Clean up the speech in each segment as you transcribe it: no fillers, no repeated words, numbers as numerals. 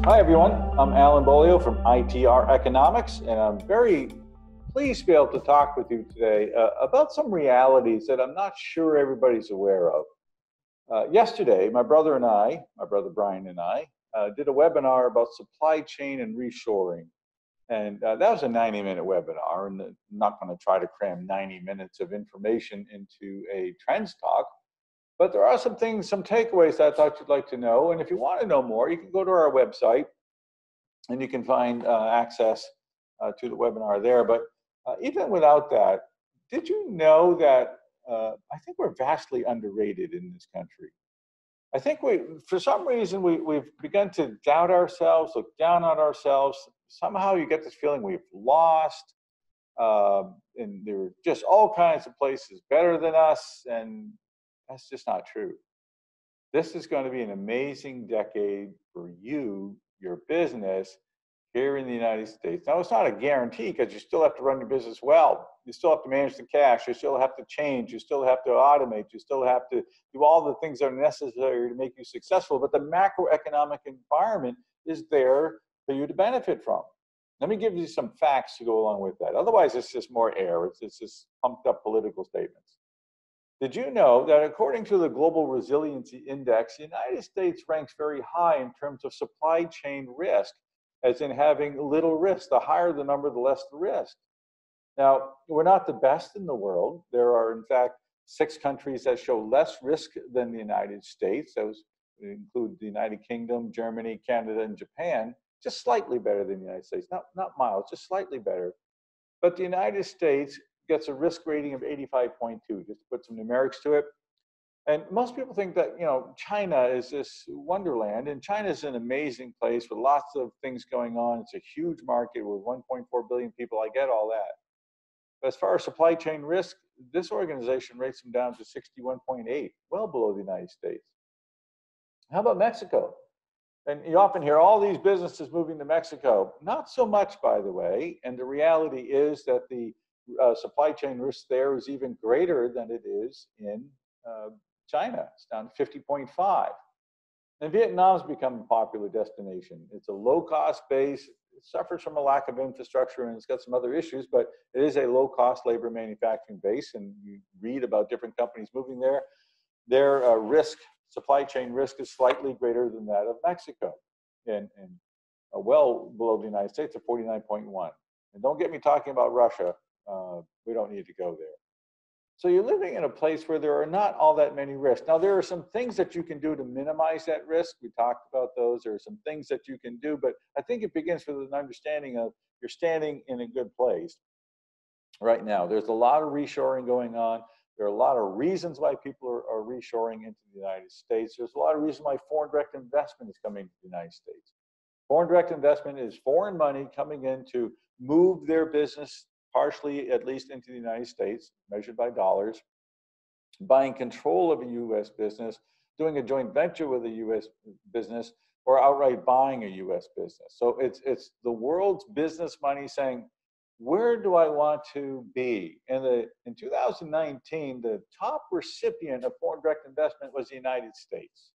Hi, everyone. I'm Alan Beaulieu from ITR Economics, and I'm very pleased to be able to talk with you today about some realities that I'm not sure everybody's aware of. Yesterday, my brother Brian and I, did a webinar about supply chain and reshoring. And that was a 90-minute webinar, and I'm not going to try to cram 90 minutes of information into a Trends Talk. But there are some things, some takeaways that I thought you'd like to know. And if you want to know more, you can go to our website and you can find access to the webinar there. But even without that, did you know that I think we're vastly underrated in this country? I think for some reason, we've begun to doubt ourselves, look down on ourselves. Somehow you get this feeling we've lost, and there are just all kinds of places better than us, and that's just not true. This is going to be an amazing decade for you, your business here in the United States. Now, it's not a guarantee because you still have to run your business well. You still have to manage the cash. You still have to change. You still have to automate. You still have to do all the things that are necessary to make you successful. But the macroeconomic environment is there for you to benefit from. Let me give you some facts to go along with that. Otherwise, it's just more air. It's just pumped up political statements. Did you know that according to the Global Resiliency Index, the United States ranks very high in terms of supply chain risk, as in having little risk? The higher the number, the less the risk. Now, we're not the best in the world. There are, in fact, 6 countries that show less risk than the United States. Those include the United Kingdom, Germany, Canada, and Japan, just slightly better than the United States. Not miles, just slightly better. But the United States gets a risk rating of 85.2, just to put some numerics to it. And most people think that, China is this wonderland, and China is an amazing place with lots of things going on. It's a huge market with 1.4 billion people. I get all that. But as far as supply chain risk, this organization rates them down to 61.8, well below the United States. How about Mexico? And you often hear all these businesses moving to Mexico. Not so much, by the way. And the reality is that the supply chain risk there is even greater than it is in China. It's down to 50.5. And Vietnam's become a popular destination. It's a low-cost base. It suffers from a lack of infrastructure, and it's got some other issues, but it is a low-cost labor manufacturing base, and you read about different companies moving there. Their supply chain risk is slightly greater than that of Mexico, and well below the United States at 49.1. And don't get me talking about Russia. We don't need to go there. So you're living in a place where there are not all that many risks. Now, there are some things that you can do to minimize that risk. We talked about those. There are some things that you can do, but I think it begins with an understanding of you're standing in a good place right now. There's a lot of reshoring going on. There are a lot of reasons why people are reshoring into the United States. There's a lot of reasons why foreign direct investment is coming to the United States. Foreign direct investment is foreign money coming in to move their business, partially at least, into the United States, measured by dollars, buying control of a U.S. business, doing a joint venture with a U.S. business, or outright buying a U.S. business. So it's the world's business money saying, where do I want to be? And in 2019, the top recipient of foreign direct investment was the United States.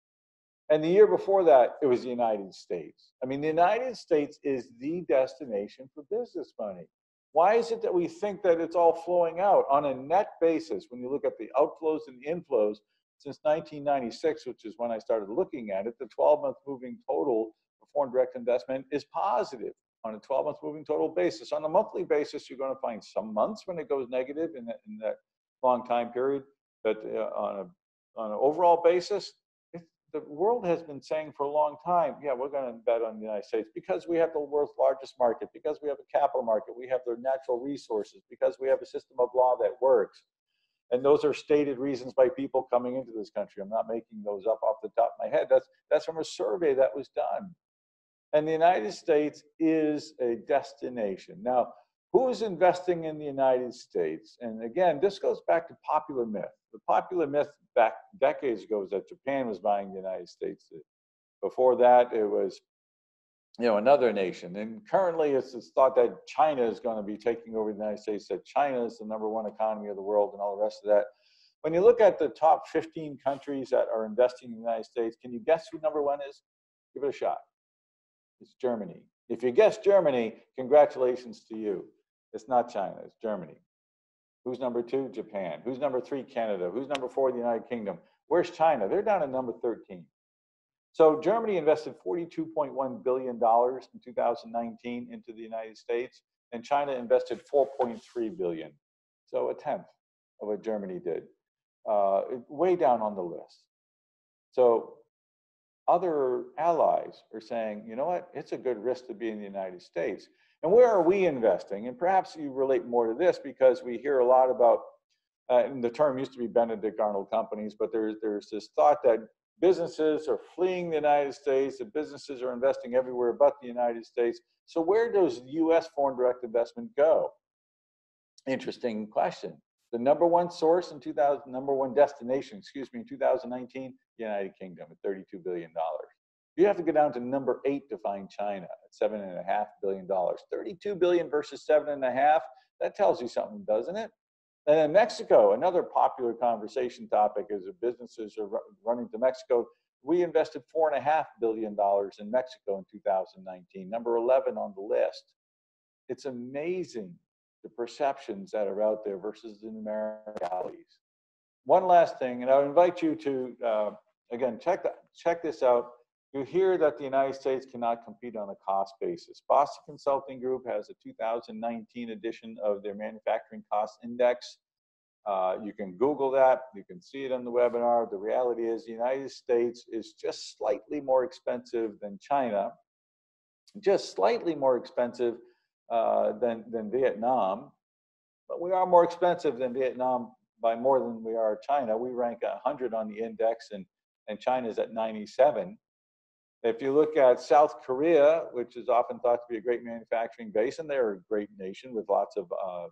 And the year before that, it was the United States. I mean, the United States is the destination for business money. Why is it that we think that it's all flowing out on a net basis? When you look at the outflows and the inflows since 1996, which is when I started looking at it, the 12-month moving total for foreign direct investment is positive on a 12-month moving total basis. On a monthly basis, you're going to find some months when it goes negative in that long time period. But on an overall basis, the world has been saying for a long time, yeah, we're going to bet on the United States because we have the world's largest market, because we have a capital market, we have the natural resources, because we have a system of law that works. And those are stated reasons by people coming into this country. I'm not making those up off the top of my head. That's from a survey that was done. And the United States is a destination. Now, who is investing in the United States? And again, this goes back to popular myth. The popular myth back decades ago was that Japan was buying the United States. Before that, it was, another nation. And currently, it's thought that China is going to be taking over the United States, that China is the #1 economy of the world and all the rest of that. When you look at the top 15 countries that are investing in the United States, can you guess who #1 is? Give it a shot. It's Germany. If you guessed Germany, congratulations to you. It's not China, it's Germany. Who's number 2? Japan. Who's number 3? Canada. Who's number 4? The United Kingdom. Where's China? They're down at number 13. So Germany invested $42.1 billion in 2019 into the United States, and China invested $4.3 billion. So a tenth of what Germany did. Way down on the list. So other allies are saying, you know what, it's a good risk to be in the United States. And where are we investing? And perhaps you relate more to this because we hear a lot about, and the term used to be Benedict Arnold companies, but there's this thought that businesses are fleeing the United States, that businesses are investing everywhere but the United States. So where does U.S. foreign direct investment go? Interesting question. The number one source in number one destination, in 2019, the United Kingdom at $32 billion. You have to go down to number 8 to find China at $7.5 billion. $32 billion versus $7.5, that tells you something, doesn't it? And then Mexico, another popular conversation topic is if businesses are running to Mexico. We invested $4.5 billion in Mexico in 2019, number 11 on the list. It's amazing the perceptions that are out there versus the numeric realities. One last thing, and I would invite you to, again, check this out. You hear that the United States cannot compete on a cost basis. Boston Consulting Group has a 2019 edition of their Manufacturing Cost Index. You can Google that. You can see it on the webinar. The reality is the United States is just slightly more expensive than China, just slightly more expensive than Vietnam, but we are more expensive than Vietnam by more than we are China. We rank 100 on the index, and China's at 97. If you look at South Korea, which is often thought to be a great manufacturing base, and they're a great nation with lots of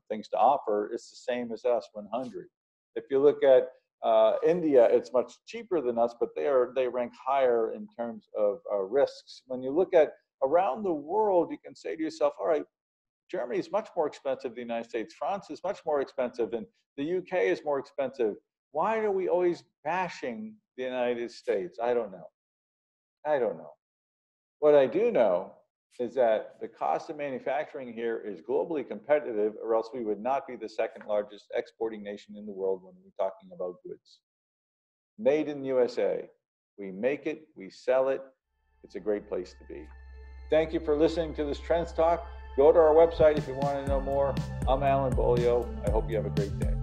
things to offer, it's the same as us, 100. If you look at India, it's much cheaper than us, but they rank higher in terms of risks. When you look at around the world, you can say to yourself, all right, Germany is much more expensive than the United States. France is much more expensive, and the UK is more expensive. Why are we always bashing the United States? I don't know. What I do know is that the cost of manufacturing here is globally competitive, or else we would not be the second largest exporting nation in the world when we're talking about goods. Made in USA. We make it, we sell it. It's a great place to be. Thank you for listening to this Trends Talk. Go to our website if you want to know more. I'm Alan Beaulieu. I hope you have a great day.